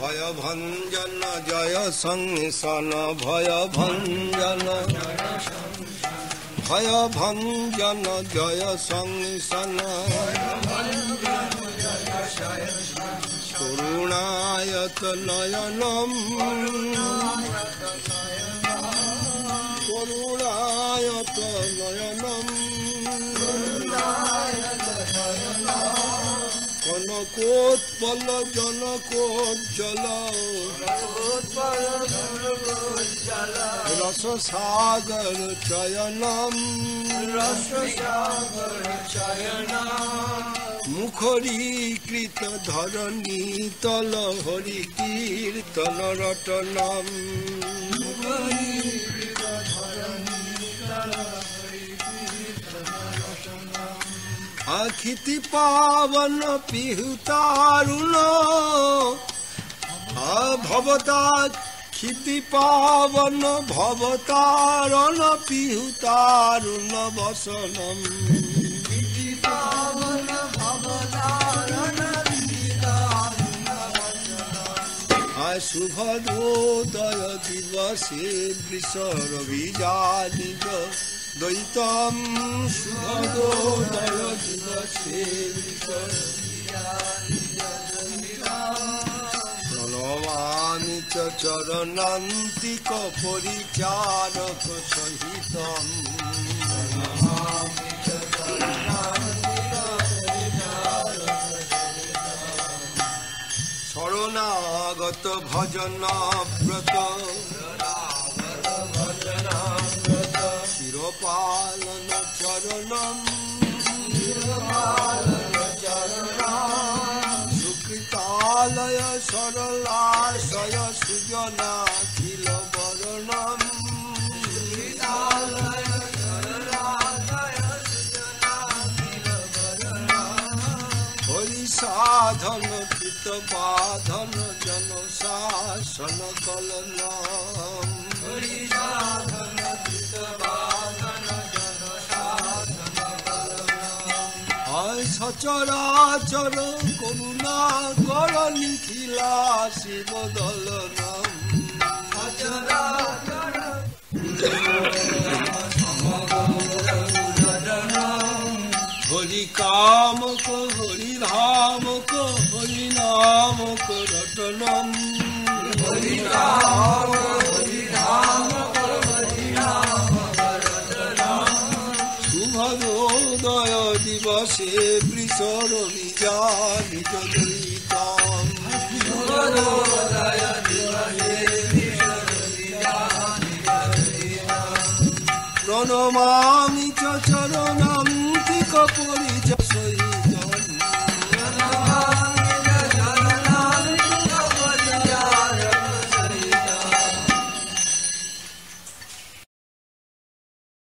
ভয় ভঞ্জন জয় সংসন ভয় ভঞ্জন ভয় ভঞ্জন জয় সংসন করুণায়ত নয়নম করুণায়ত নয়নম কনকোৎপল জনকোজ্জ্বল রস সাগর চয়নম মুখরীকৃত ধরণী তল হরি কীর্তন রটনম আখিতি পাবন পিহুতারুণ ভবতা খিতি পাবন ভবতারণ পিহুতারুণ বসনম শুভদোদয় দিবসে বৃষরবিজানিজ দ্বৈতম শুভদোদয় দিবসে প্রণমামি চ চরণান্তিক পরিচারক সহিতম শরণাগত ভজন ব্রত চিরপালন চরণম সুকৃতালয় সরলাশয় সুজনাখিল বরণম হরি সাধন কৃত বাধন জন শাসন কলন সচরাচর করুণা কর নিখিলা শিব দলনম হরি কামক হরি ধামক হরি নামক রটনম হরি রাম হরি রাম হরি রাম শুভদোদয় দিবসে বৃষরবিজানিজ দ্বৈতম শুভদোদয় দিবসে প্রণমামি চ